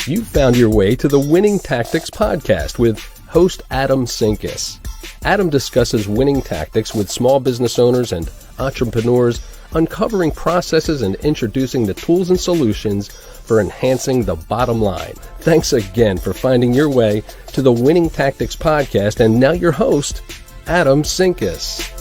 You've found your way to the Winning Tactics podcast with host Adam Sinkus. Adam discusses winning tactics with small business owners and entrepreneurs, uncovering processes and introducing the tools and solutions for enhancing the bottom line. Thanks again for finding your way to the Winning Tactics podcast, and now your host, Adam Sinkus.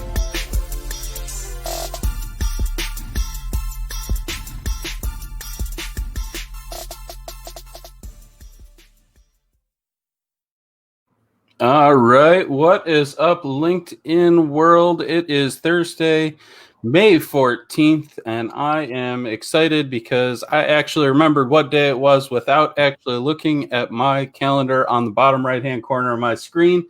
All right, what is up, LinkedIn world? It is Thursday, May 14th, and I am excited because I actually remembered what day it was without actually looking at my calendar on the bottom right-hand corner of my screen.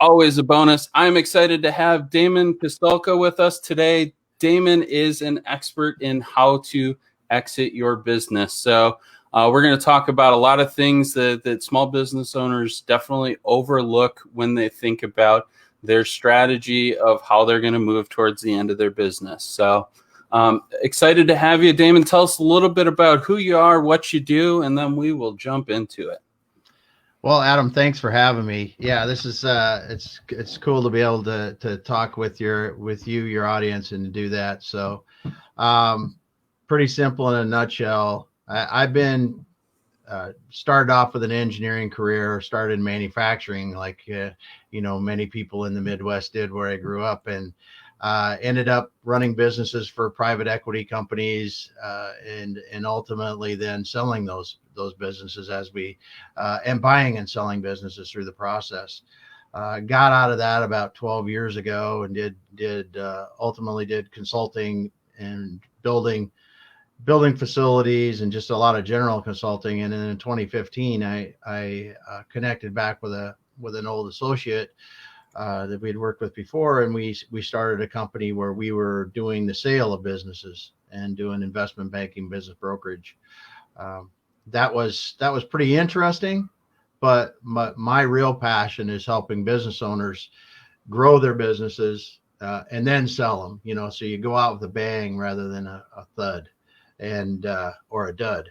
Always a bonus. I'm excited to have Damon Pistulka with us today. Damon is an expert in how to exit your business. So we're going to talk about a lot of things that small business owners definitely overlook when they think about their strategy of how they're going to move towards the end of their business. So excited to have you, Damon. Tell us a little bit about who you are, what you do, and then we will jump into it. Well, Adam, thanks for having me. Yeah, this is it's cool to be able to talk with your audience and to do that. So pretty simple in a nutshell. I've been started off with an engineering career, started in manufacturing like, many people in the Midwest did where I grew up, and ended up running businesses for private equity companies and ultimately then selling those businesses and buying and selling businesses through the process. Got out of that about 12 years ago and ultimately did consulting and building facilities and just a lot of general consulting. And then in 2015, I connected back with an old associate that we'd worked with before, and we started a company where we were doing the sale of businesses and doing investment banking, business brokerage. That was pretty interesting, but my real passion is helping business owners grow their businesses and then sell them. So you go out with a bang rather than a thud. Or a dud.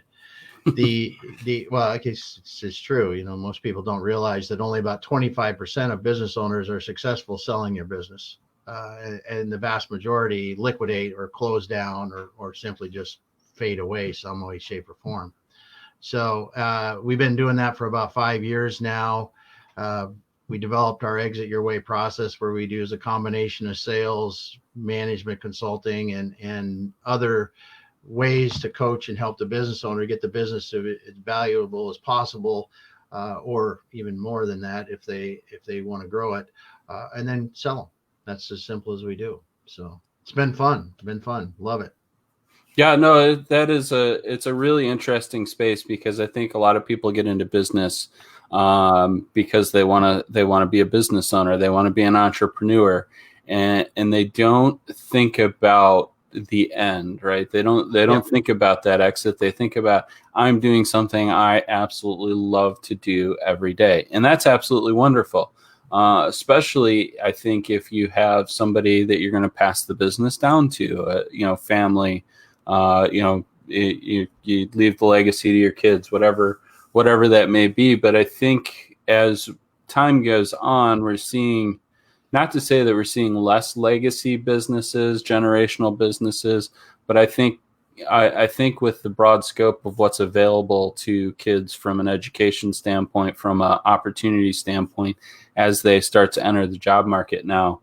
Well, I guess it's true. Most people don't realize that only about 25% of business owners are successful selling their business, and the vast majority liquidate or close down or simply just fade away some way, shape, or form. So we've been doing that for about 5 years now. We developed our Exit Your Way process, where we do a combination of sales, management, consulting, and other ways to coach and help the business owner get the business to as valuable as possible, or even more than that if they want to grow it, and then sell them. That's as simple as we do. So it's been fun. Love it. Yeah, no, it's a really interesting space, because I think a lot of people get into business because they want to be a business owner, they want to be an entrepreneur, and they don't think about the end, right? They don't think about that exit. They think about, I'm doing something I absolutely love to do every day. And that's absolutely wonderful. Especially, I think, if you have somebody that you're going to pass the business down to, family, you leave the legacy to your kids, whatever that may be. But I think as time goes on, we're seeing, not to say that we're seeing less legacy businesses, generational businesses, but I think with the broad scope of what's available to kids from an education standpoint, from an opportunity standpoint, as they start to enter the job market now,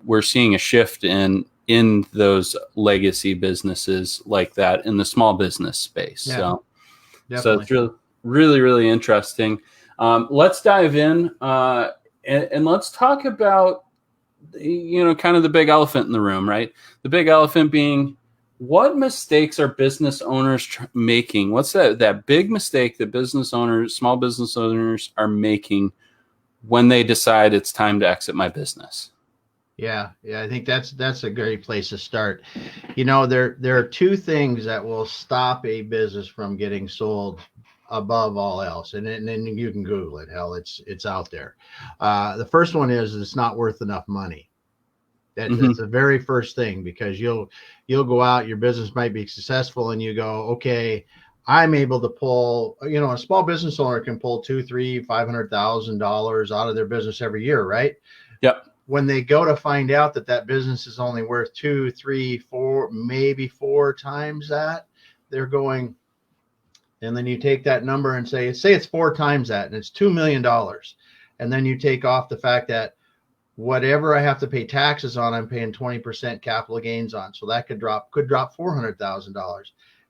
we're seeing a shift in those legacy businesses like that in the small business space. Yeah, so it's really, really interesting. Let's dive in. And let's talk about, kind of the big elephant in the room, right? The big elephant being, what mistakes are business owners making? What's that big mistake that small business owners are making when they decide it's time to exit my business? Yeah, I think that's a great place to start. There are two things that will stop a business from getting sold above all else, and then you can Google it. Hell, it's out there. The first one is it's not worth enough money. That's the very first thing, because you'll go out, your business might be successful, and you go, okay, I'm able to pull, a small business owner can pull $200,000, $300,000 out of their business every year, right? Yep. When they go to find out that business is only worth 2, 3, 4, maybe 4 times that, they're going, and then you take that number and say it's 4 times that, and it's $2 million. And then you take off the fact that whatever I have to pay taxes on, I'm paying 20% capital gains on. So that could drop $400,000.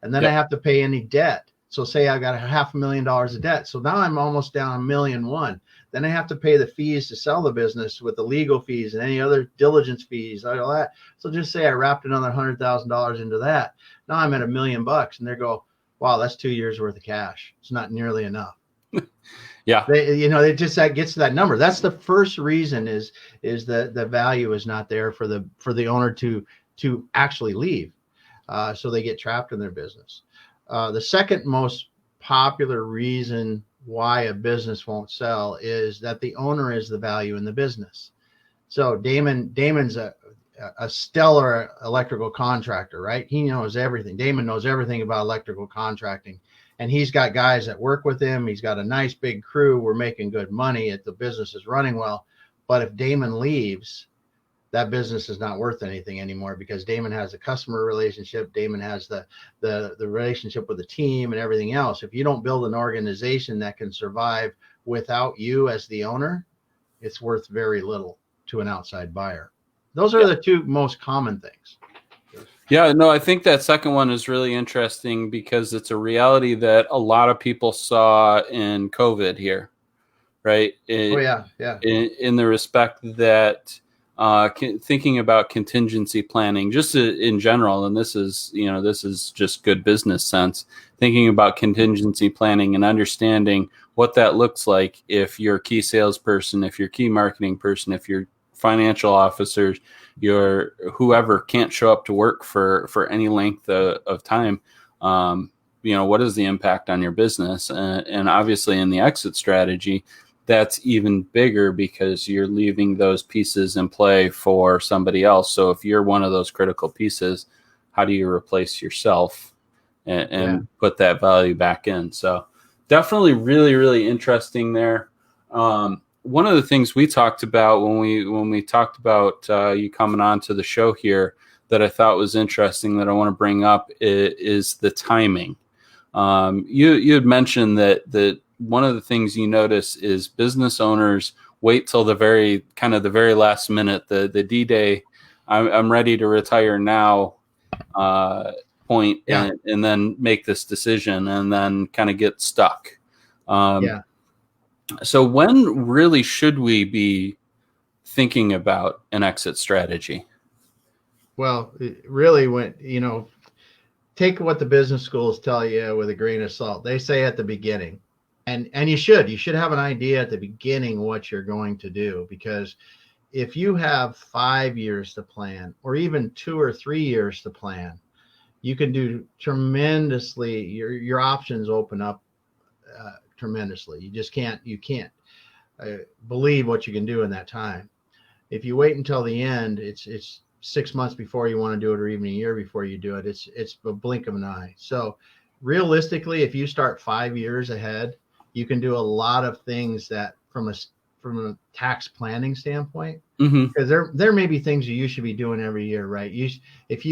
And then I have to pay any debt. So say I got $500,000 of debt. So now I'm almost down $1.1 million. Then I have to pay the fees to sell the business with the legal fees and any other diligence fees, all that. So just say I wrapped another $100,000 into that. Now I'm at $1 million, and they go, wow, that's 2 years worth of cash. It's not nearly enough. Yeah. It just that gets to that number. That's the first reason is that the value is not there for the owner to actually leave. So they get trapped in their business. The second most popular reason why a business won't sell is that the owner is the value in the business. So Damon's a stellar electrical contractor, right? He knows everything. Damon knows everything about electrical contracting, and he's got guys that work with him. He's got a nice big crew. We're making good money. The business is running well. But if Damon leaves, that business is not worth anything anymore, because Damon has a customer relationship. Damon has the relationship with the team and everything else. If you don't build an organization that can survive without you as the owner, it's worth very little to an outside buyer. Those are the two most common things. Yeah, no, I think that second one is really interesting because it's a reality that a lot of people saw in COVID here, right? Yeah. In the respect that thinking about contingency planning, just in general, and this is just good business sense, thinking about contingency planning and understanding what that looks like if you're a key salesperson, if you're a key marketing person, if you're financial officers, your whoever can't show up to work for any length of time. What is the impact on your business? And obviously in the exit strategy, that's even bigger because you're leaving those pieces in play for somebody else. So if you're one of those critical pieces, how do you replace yourself and put that value back in? So definitely really, really interesting there. One of the things we talked about when we talked about you coming on to the show here that I thought was interesting that I want to bring up is the timing. You had mentioned that one of the things you notice is business owners wait till the very last minute, the D-Day, I'm ready to retire now point, and then make this decision and then kind of get stuck. So when really should we be thinking about an exit strategy? Well, really, when take what the business schools tell you with a grain of salt. They say at the beginning, and you should have an idea at the beginning what you're going to do, because if you have 5 years to plan, or even 2 or 3 years to plan, you can do tremendously. Your options open up tremendously. You can't believe what you can do in that time. If you wait until the end, it's 6 months before you want to do it, or even a year before you do it. It's a blink of an eye. So realistically, if you start 5 years ahead, you can do a lot of things that from a tax planning standpoint, because there may be things you should be doing every year, right? If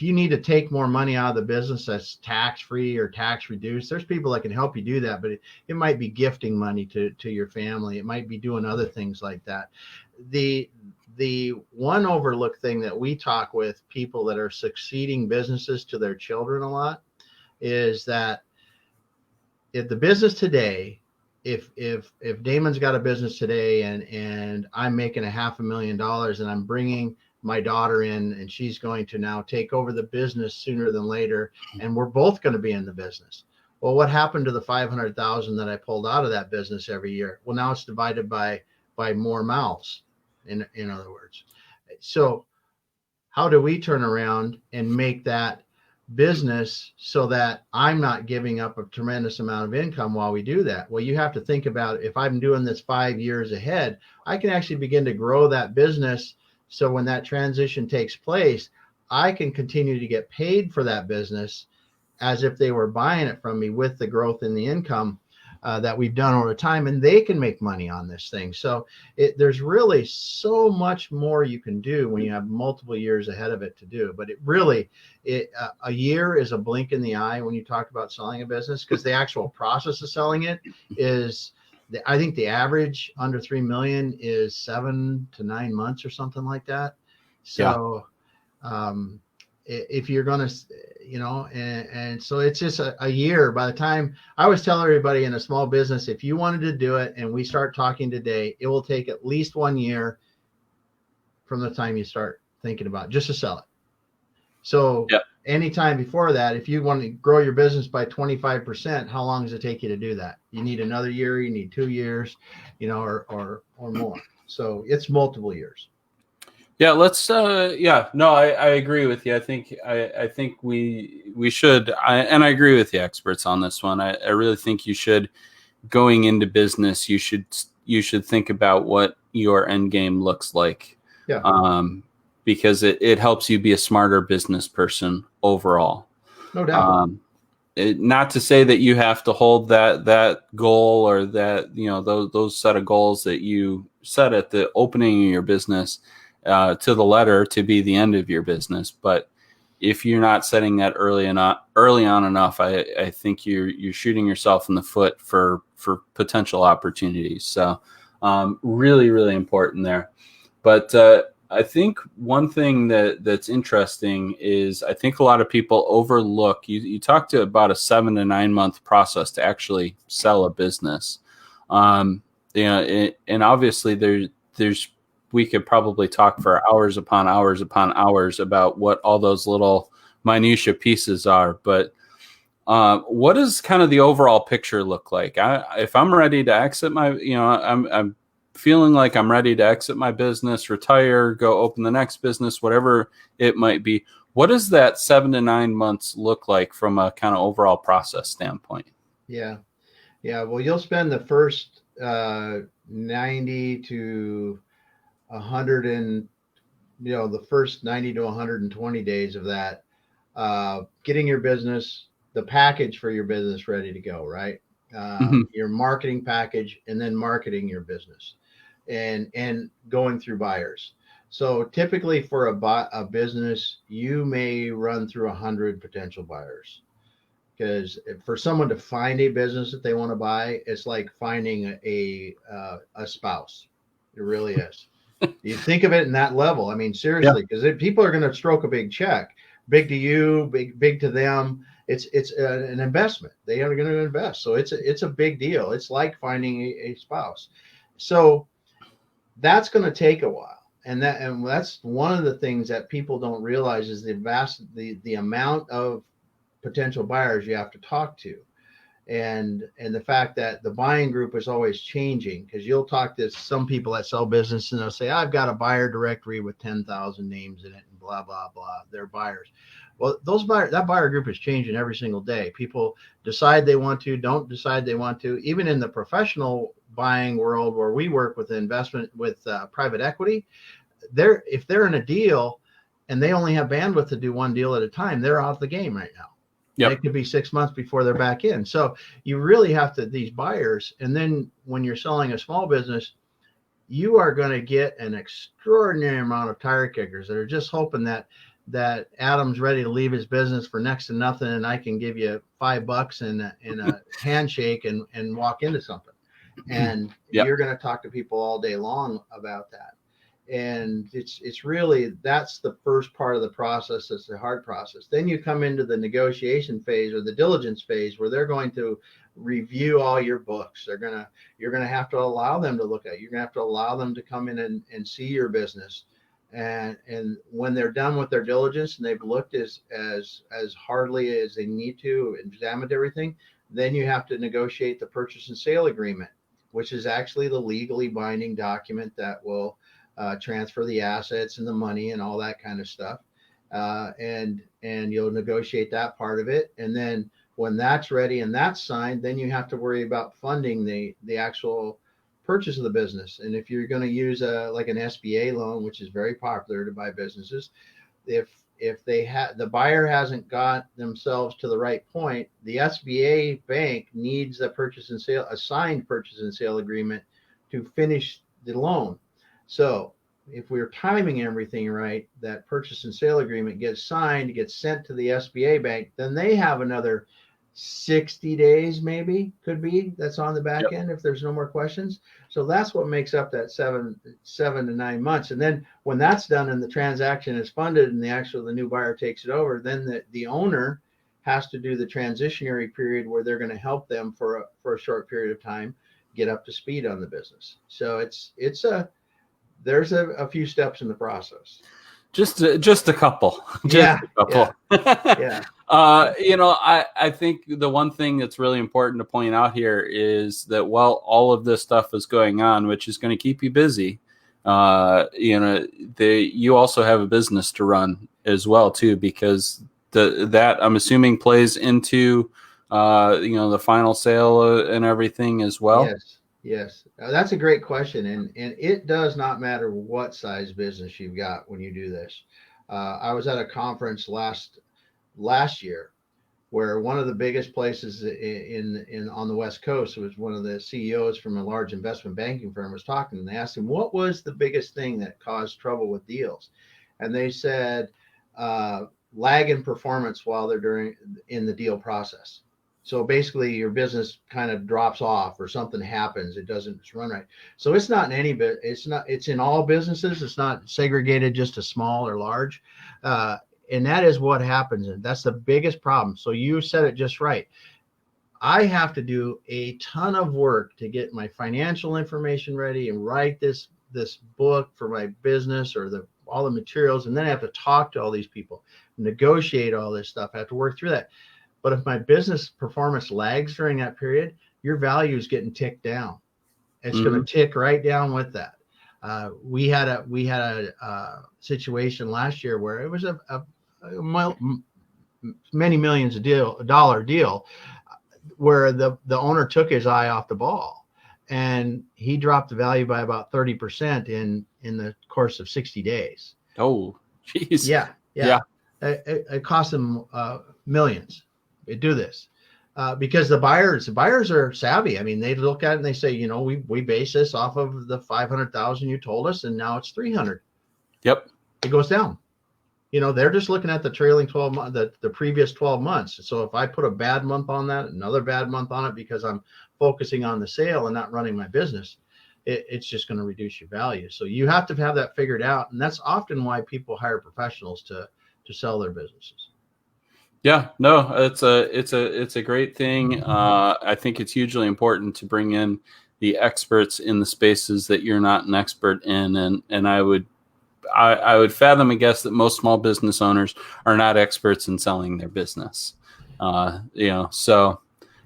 you need to take more money out of the business that's tax free or tax reduced, there's people that can help you do that, but it might be gifting money to your family. It might be doing other things like that. The one overlooked thing that we talk with people that are succeeding businesses to their children a lot is that if the business today, if Damon's got a business today and I'm making $500,000 and I'm bringing my daughter in and she's going to now take over the business sooner than later, and we're both going to be in the business. Well, what happened to the $500,000 that I pulled out of that business every year? Well, now it's divided by more mouths, in other words. So how do we turn around and make that business so that I'm not giving up a tremendous amount of income while we do that? Well, you have to think about, if I'm doing this 5 years ahead, I can actually begin to grow that business. So when that transition takes place, I can continue to get paid for that business as if they were buying it from me with the growth in the income that we've done over time, and they can make money on this thing. So there's really so much more you can do when you have multiple years ahead of it to do. But a year is a blink in the eye when you talk about selling a business, because the actual process of selling it is, I think the average under 3 million is 7 to 9 months or something like that. So if you're going to, and so it's just a year. By the time, I always tell everybody in a small business, if you wanted to do it and we start talking today, it will take at least 1 year from the time you start thinking about just to sell it. So anytime before that, if you want to grow your business by 25%, how long does it take you to do that? You need another year, you need 2 years, or more. So it's multiple years. Yeah, let's. I agree with you. I think we should. And I agree with the experts on this one. I really think you should, going into business, you should think about what your end game looks like. Yeah. Because it helps you be a smarter business person overall. No doubt. Not to say that you have to hold that goal or that those set of goals that you set at the opening of your business to the letter to be the end of your business. But if you're not setting that early on enough, I think you're shooting yourself in the foot for potential opportunities. So really, really important there. But I think one thing that's interesting is I think a lot of people overlook, you talked about a 7 to 9 month process to actually sell a business. And obviously we could probably talk for hours upon hours upon hours about what all those little minutia pieces are. But what does kind of the overall picture look like? If I'm ready to exit I'm feeling like I'm ready to exit my business, retire, go open the next business, whatever it might be. What does that 7 to 9 months look like from a kind of overall process standpoint? Yeah. Well, you'll spend the first 90 to 100 and the first 90 to 120 days of that getting your business, the package for your business ready to go, right? Your marketing package, and then marketing your business and going through buyers. So typically for a business, you may run through 100 potential buyers, because for someone to find a business that they want to buy, it's like finding a spouse. It really is. You think of it in that level. I mean, seriously, because people are going to stroke a big check, big to you, big to them. It's an investment. They are going to invest. So it's a big deal. It's like finding a spouse. So that's going to take a while. And that's one of the things that people don't realize is the amount of potential buyers you have to talk to. And the fact that the buying group is always changing, because you'll talk to some people that sell business and they'll say, I've got a buyer directory with 10,000 names in it and blah, blah, blah. They're buyers. Well, that buyer group is changing every single day. People decide they want to, don't decide they want to. Even in the professional buying world where we work with investment with private equity, if they're in a deal and they only have bandwidth to do one deal at a time, they're out of the game right now. Yep. It could be 6 months before they're back in. So you really have to, these buyers, and then when you're selling a small business, you are going to get an extraordinary amount of tire kickers that are just hoping that Adam's ready to leave his business for next to nothing, and I can give you $5 and a handshake and walk into something. And you're going to talk to people all day long about that. And it's really, that's the first part of the process. That's the hard process. Then you come into the negotiation phase or the diligence phase, where they're going to review all your books. You're going to have to allow them to look at it. You're going to have to allow them to come in and see your business. And when they're done with their diligence and they've looked as hardly as they need to, examined everything, then you have to negotiate the purchase and sale agreement, which is actually the legally binding document that will transfer the assets and the money and all that kind of stuff. And you'll negotiate that part of it. And then when that's ready and that's signed, then you have to worry about funding the actual purchase of the business. And if you're going to use like an SBA loan, which is very popular to buy businesses, if if the buyer hasn't got themselves to the right point, the SBA bank needs a signed purchase and sale agreement to finish the loan. So if we're timing everything right, that purchase and sale agreement gets signed, gets sent to the SBA bank, then they have another 60 days, maybe, could be, that's on the back end if there's no more questions. So that's what makes up that 7 to 9 months. And then when that's done and the transaction is funded and the new buyer takes it over, then the owner has to do the transitionary period where they're going to help them for a short period of time get up to speed on the business. So there's a few steps in the process. Just a couple. Yeah. Yeah. I think the one thing that's really important to point out here is that while all of this stuff is going on, which is going to keep you busy, you also have a business to run as well too, because that I'm assuming plays into the final sale and everything as well. Yes. That's a great question. And it does not matter what size business you've got when you do this. I was at a conference last year where one of the biggest places on the West Coast was one of the CEOs from a large investment banking firm was talking, and they asked him, what was the biggest thing that caused trouble with deals? And they said, lag in performance while they're in the deal process. So basically your business kind of drops off or something happens. It doesn't run right. So it's not in any bit. It's in all businesses. It's not segregated just to small or large. And that is what happens. And that's the biggest problem. So you said it just right. I have to do a ton of work to get my financial information ready and write this book for my business or all the materials. And then I have to talk to all these people, negotiate all this stuff. I have to work through that. But if my business performance lags during that period, your value is getting ticked down. It's going to tick right down with that. We had a situation last year where it was a many millions of dollar deal where the owner took his eye off the ball and he dropped the value by about 30% in the course of 60 days. Oh, geez. Yeah. It cost them millions. They do this because the buyers are savvy. I mean, they look at it and they say, we base this off of the 500,000 you told us, and now it's 300. Yep. It goes down. They're just looking at the trailing 12 months, the previous 12 months. So if I put a bad month on that, another bad month on it, because I'm focusing on the sale and not running my business, it's just going to reduce your value. So you have to have that figured out. And that's often why people hire professionals to sell their businesses. Yeah, no, it's a great thing. I think it's hugely important to bring in the experts in the spaces that you're not an expert in, and I would fathom a guess that most small business owners are not experts in selling their business. So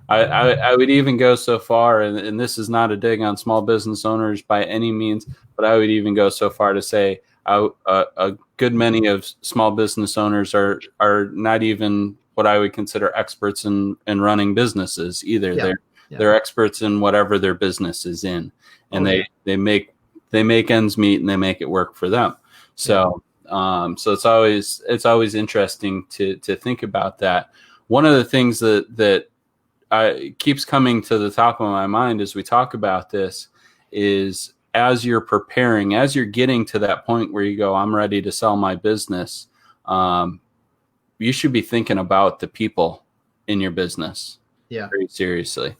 I would even go so far, and this is not a dig on small business owners by any means, but I would even go so far to say a good many of small business owners are not even what I would consider experts in running businesses either. Yeah. They're experts in whatever their business is in, and they make ends meet and they make it work for them. So so it's always interesting to think about that. One of the things that keeps coming to the top of my mind as we talk about this is, as you're preparing, as you're getting to that point where you go, I'm ready to sell my business, you should be thinking about the people in your business very seriously.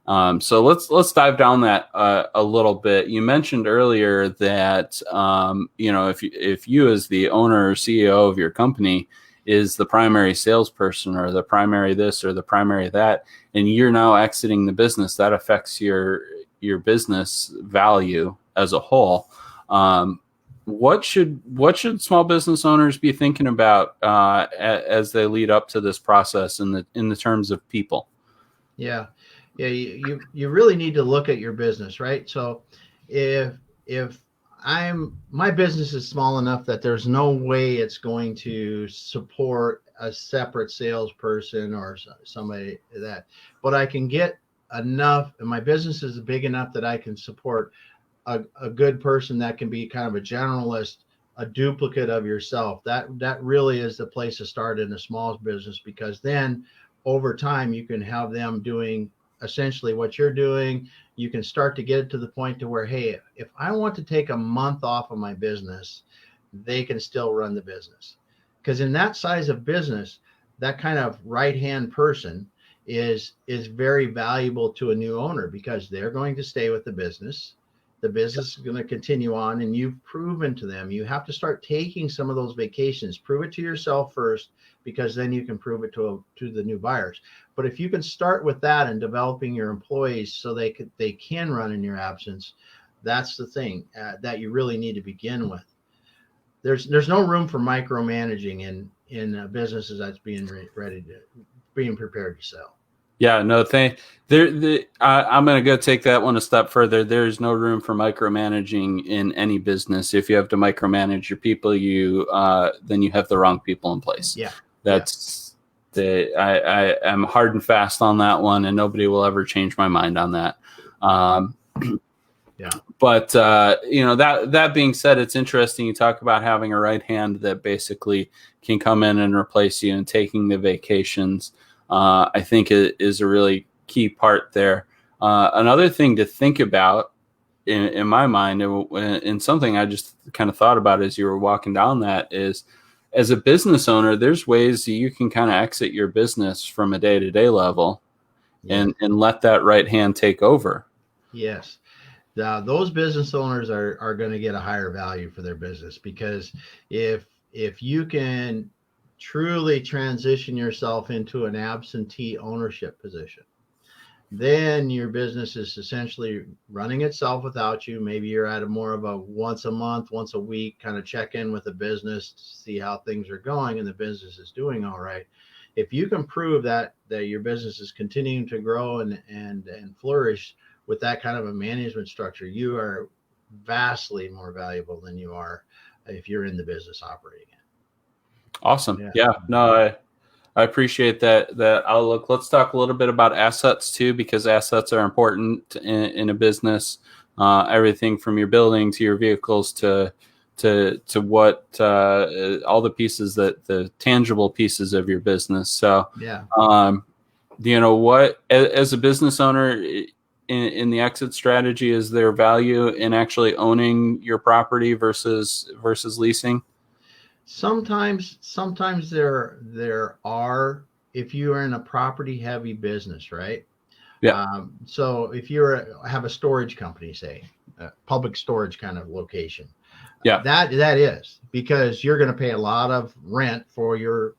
So let's dive down that a little bit. You mentioned earlier that if you as the owner or CEO of your company is the primary salesperson or the primary this or the primary that, and you're now exiting the business, that affects your business value as a whole. What should small business owners be thinking about as they lead up to this process in the terms of people? Yeah. You really need to look at your business, right? So if my business is small enough that there's no way it's going to support a separate salesperson or somebody but I can get enough, and my business is big enough that I can support a good person that can be kind of a generalist a duplicate of yourself. That really is the place to start in a small business, because then over time you can have them doing essentially what you're doing. You can start to get it to the point to where, hey, if I want to take a month off of my business, they can still run the business. Because in that size of business, that kind of right hand person is very valuable to a new owner, because they're going to stay with the business. The business is going to continue on, and you've proven to them. You have to start taking some of those vacations. Prove it to yourself first, because then you can prove it to the new buyers. But if you can start with that and developing your employees so they can run in your absence, that's the thing that you really need to begin with. There's no room for micromanaging in businesses that's being being prepared to sell. Yeah, no, I'm going to go take that one a step further. There's no room for micromanaging in any business. If you have to micromanage your people, then you have the wrong people in place. Yeah, I am hard and fast on that one, and nobody will ever change my mind on that. Yeah. But that being said, it's interesting. You talk about having a right hand that basically can come in and replace you, and taking the vacations. I think it is a really key part there. Another thing to think about in my mind, and something I just kind of thought about as you were walking down that, is as a business owner, there's ways that you can kind of exit your business from a day-to-day level. Yes. and let that right hand take over. Yes. Those business owners are going to get a higher value for their business, because if you can truly transition yourself into an absentee ownership position, then your business is essentially running itself without you. Maybe you're at more of a once a month, once a week kind of check in with the business to see how things are going, and the business is doing all right. If you can prove that your business is continuing to grow and flourish with that kind of a management structure, you are vastly more valuable than you are if you're in the business operating it. Awesome. Yeah. No, I appreciate that outlook. Let's talk a little bit about assets too, because assets are important in a business. Everything from your building to your vehicles to what all the pieces, the tangible pieces of your business. So yeah. What, as a business owner in the exit strategy, is there value in actually owning your property versus leasing? Sometimes there are, if you are in a property heavy business, right? Yeah. So if have a storage company, say a public storage kind of location, yeah, that is, because you're going to pay a lot of rent for your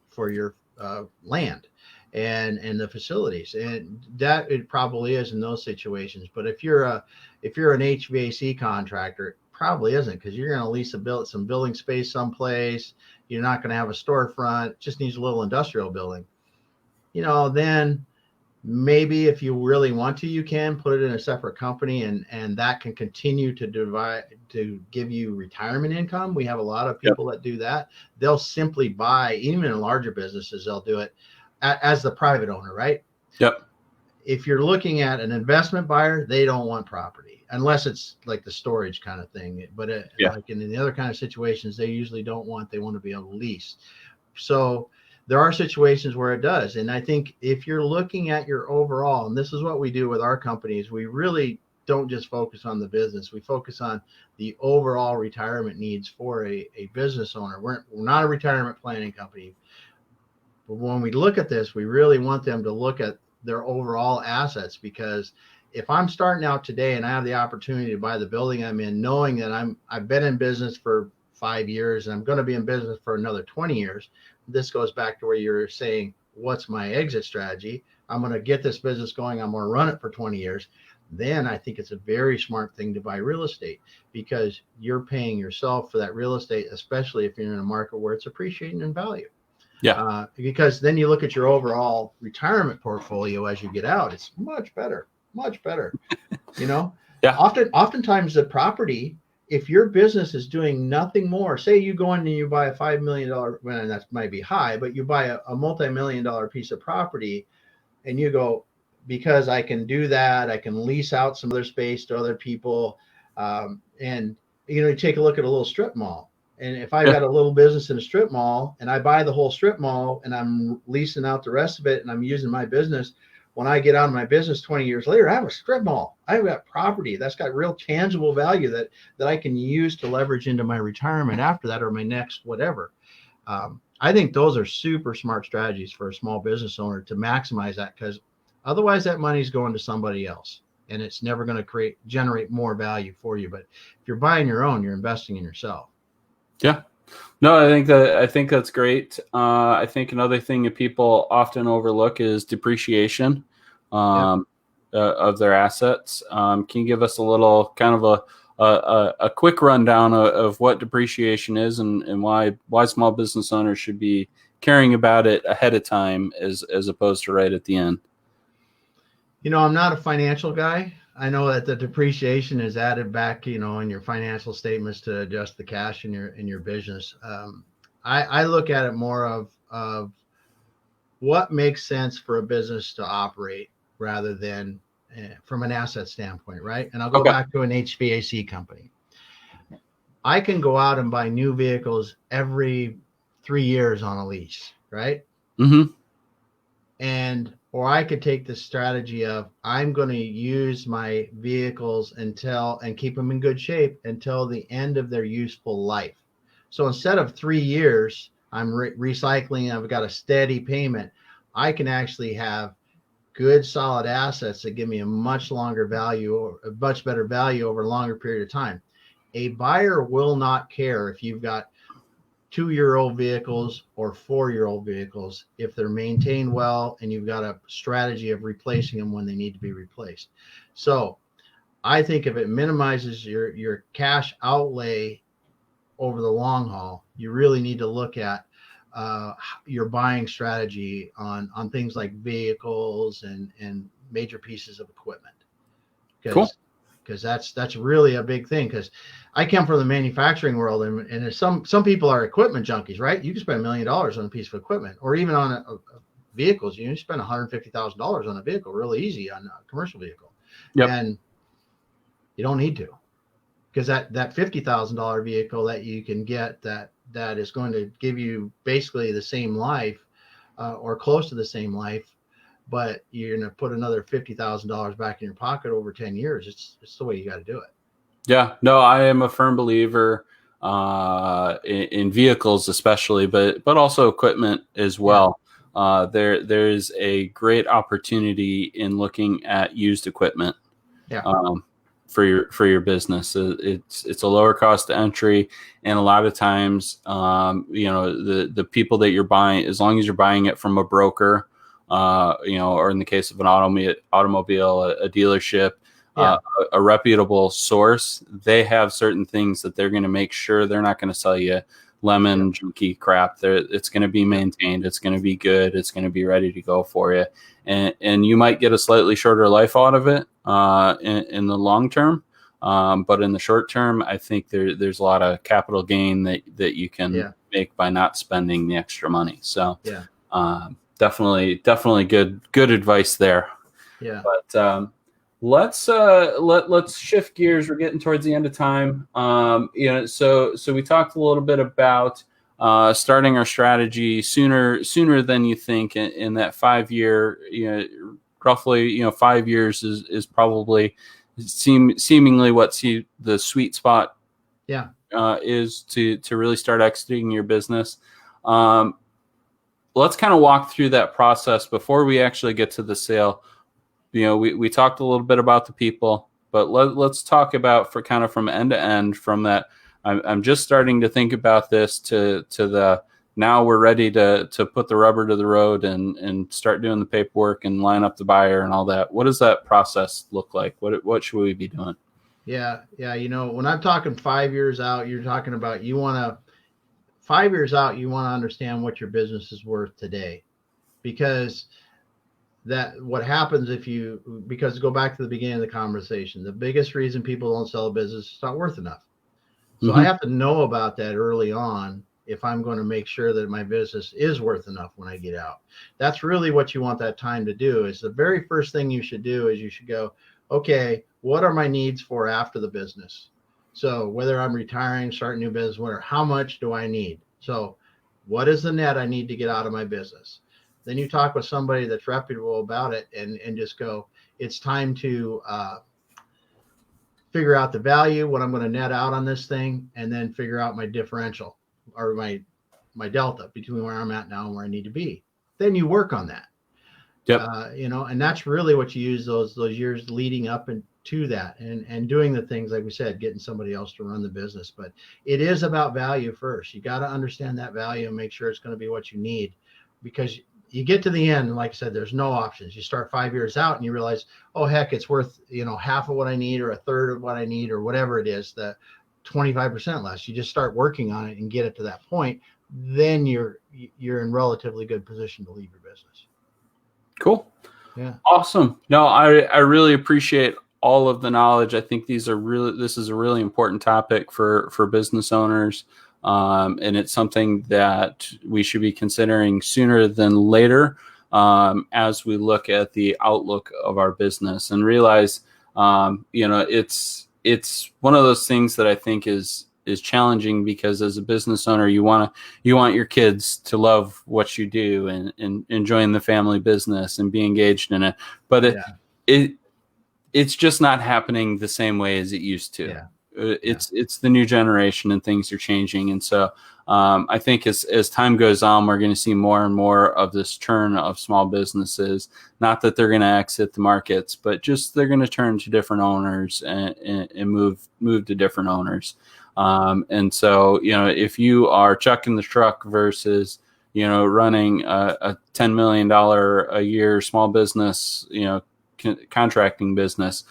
land and the facilities, and that it probably is in those situations. But if you're an HVAC contractor, probably isn't, because you're going to lease some building space someplace. You're not going to have a storefront. It just needs a little industrial building. Then maybe if you really want to, you can put it in a separate company, and that can continue to give you retirement income. We have a lot of people that do that. They'll simply buy, even in larger businesses, they'll do it as the private owner, right? Yep. If you're looking at an investment buyer, they don't want property unless it's like the storage kind of thing. But like in the other kind of situations, they usually they want to be able to lease. So there are situations where it does. And I think if you're looking at your overall, and this is what we do with our companies, we really don't just focus on the business. We focus on the overall retirement needs for a business owner. We're not a retirement planning company. But when we look at this, we really want them to look at their overall assets, because if I'm starting out today and I have the opportunity to buy the building I'm in, knowing that I've been in business for 5 years and I'm going to be in business for another 20 years, this goes back to where you're saying, what's my exit strategy? I'm going to get this business going. I'm going to run it for 20 years. Then I think it's a very smart thing to buy real estate, because you're paying yourself for that real estate, especially if you're in a market where it's appreciating in value. Yeah. Because then you look at your overall retirement portfolio as you get out, it's much better. Yeah. Oftentimes the property, if your business is doing nothing more, say you go in and you buy a $5 million, well, that might be high, but you buy a multi-million-dollar piece of property, and you go, because I can do that, I can lease out some other space to other people. And you take a look at a little strip mall. And if I've got a little business in a strip mall and I buy the whole strip mall and I'm leasing out the rest of it and I'm using my business, when I get out of my business 20 years later, I have a strip mall. I've got property that's got real tangible value that I can use to leverage into my retirement after that or my next whatever. I think those are super smart strategies for a small business owner to maximize that, because otherwise that money's going to somebody else and it's never going to generate more value for you. But if you're buying your own, you're investing in yourself. Yeah. No, I think that's great. I think another thing that people often overlook is depreciation of their assets. Can you give us a little kind of a quick rundown of what depreciation is and why small business owners should be caring about it ahead of time as opposed to right at the end? I'm not a financial guy. I know that the depreciation is added back, in your financial statements to adjust the cash in your business. I look at it more of what makes sense for a business to operate rather than from an asset standpoint, right? And I'll go back to an HVAC company. I can go out and buy new vehicles every 3 years on a lease, right? Mm-hmm. Or I could take the strategy of I'm going to use my vehicles and keep them in good shape until the end of their useful life. So instead of 3 years, I'm recycling, I've got a steady payment. I can actually have good solid assets that give me a much longer value or a much better value over a longer period of time. A buyer will not care if you've got 2-year-old vehicles or 4-year-old vehicles if they're maintained well and you've got a strategy of replacing them when they need to be replaced. So I think if it minimizes your cash outlay over the long haul, you really need to look at your buying strategy on things like vehicles and major pieces of equipment. Cool. Because that's really a big thing. Because I come from the manufacturing world, and some people are equipment junkies, right? You can spend $1 million on a piece of equipment, or even on vehicles. You can spend $150,000 on a vehicle really easy on a commercial vehicle, and you don't need to, because that $50,000 vehicle that you can get that is going to give you basically the same life or close to the same life, but you're going to put another $50,000 back in your pocket over 10 years. It's the way you got to do it. Yeah, no, I am a firm believer in vehicles, especially, but also equipment as well. Yeah. There's a great opportunity in looking at used equipment. Yeah. For your business. It's a lower cost to entry, and a lot of times, the people that you're buying, as long as you're buying it from a broker, or in the case of an automobile, a dealership, a reputable source, they have certain things that they're going to make sure they're not going to sell you lemon junky crap. It's going to be maintained. It's going to be good. It's going to be ready to go for you. And you might get a slightly shorter life out of it in the long term. But in the short term, I think there's a lot of capital gain that you can make by not spending the extra money. So definitely good advice there. Yeah. But let's shift gears. We're getting towards the end of time. So we talked a little bit about starting our strategy sooner than you think in that 5 year, roughly, 5 years is probably seemingly what's the sweet spot is to really start exiting your business. Let's kind of walk through that process before we actually get to the sale. We talked a little bit about the people, but let's talk about from end to end, from that I'm just starting to think about this to the now we're ready to put the rubber to the road and start doing the paperwork and line up the buyer and all that. What does that process look like? What should we be doing? Yeah. When I'm talking 5 years out, you're talking about 5 years out, you want to understand what your business is worth today, because what happens because go back to the beginning of the conversation, the biggest reason people don't sell a business is it's not worth enough. So I have to know about that early on if I'm going to make sure that my business is worth enough when I get out. That's really what you want that time to do. Is the very first thing you should do is you should go, okay, what are my needs for after the business? So whether I'm retiring, starting a new business, whatever, how much do I need? So what is the net I need to get out of my business? Then you talk with somebody that's reputable about it and just go, it's time to figure out the value, what I'm going to net out on this thing, and then figure out my differential or my delta between where I'm at now and where I need to be. Then you work on that. Yep. And that's really what you use those years leading up to that and doing the things, like we said, getting somebody else to run the business. But it is about value first. You got to understand that value and make sure it's going to be what you need, because you get to the end, and like I said, there's no options. You start 5 years out and you realize, oh, heck, it's worth, half of what I need or a third of what I need or whatever it is, the 25% less. You just start working on it and get it to that point. Then you're in relatively good position to leave your business. Cool. Yeah. Awesome. No, I really appreciate all of the knowledge. I think this is a really important topic for business owners. And it's something that we should be considering sooner than later as we look at the outlook of our business and realize, it's one of those things that I think is challenging, because as a business owner, you want your kids to love what you do and enjoying the family business and be engaged in it. But it's just not happening the same way as it used to. Yeah. It's the new generation and things are changing. And so I think as time goes on, we're going to see more and more of this turn of small businesses. Not that they're going to exit the markets, but just they're going to turn to different owners and move to different owners. And so, if you are chucking the truck versus, running a $10 million a year small business, contracting business,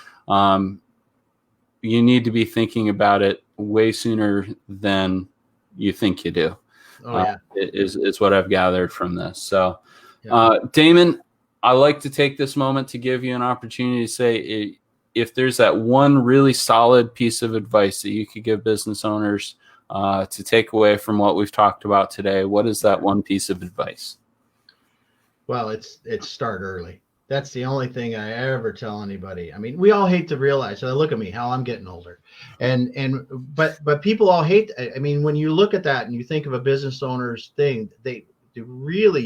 you need to be thinking about it way sooner than you think you do. Oh, yeah. Is what I've gathered from this. So, Damon, I like to take this moment to give you an opportunity to say, if there's that one really solid piece of advice that you could give business owners to take away from what we've talked about today, what is that one piece of advice? Well, it's start early. That's the only thing I ever tell anybody. I mean, we all hate to realize. So look at me, how I'm getting older, but people all hate. I mean, when you look at that and you think of a business owner's thing, you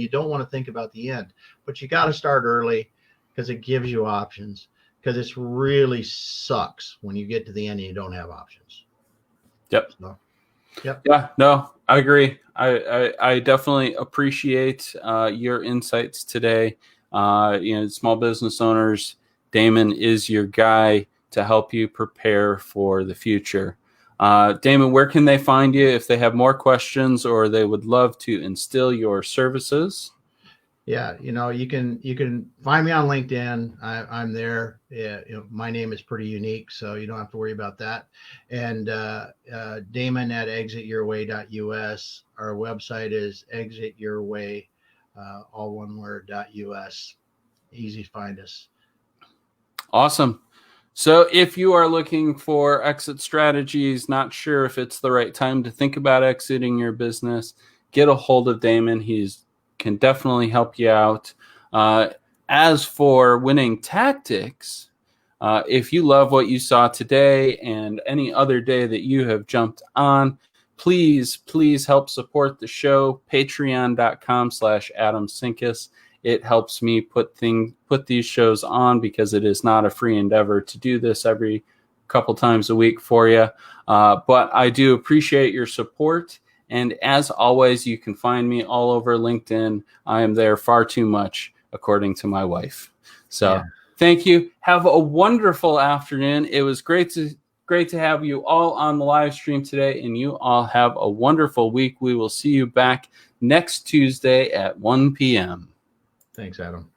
don't want to think about the end, but you got to start early because it gives you options. Because it really sucks when you get to the end and you don't have options. Yep. So, yep. Yeah. No, I agree. I definitely appreciate your insights today. Small business owners, Damon is your guy to help you prepare for the future. Damon, where can they find you if they have more questions or they would love to instill your services? Yeah, you can find me on LinkedIn. I'm there. Yeah, my name is pretty unique, so you don't have to worry about that. And Damon at exityourway.us. Our website is exityourway, all one word, .us. Easy to find us. Awesome. So if you are looking for exit strategies, not sure if it's the right time to think about exiting your business, get a hold of Damon. He's can definitely help you out. As for winning tactics, if you love what you saw today and any other day that you have jumped on, please help support the show. Patreon.com/Adam Sinkus. It helps me put these shows on because it is not a free endeavor to do this every couple times a week for you. But I do appreciate your support. And as always, you can find me all over LinkedIn. I am there far too much, according to my wife. So Thank you. Have a wonderful afternoon. It was great to have you all on the live stream today, and you all have a wonderful week. We will see you back next Tuesday at 1 p.m. Thanks, Adam.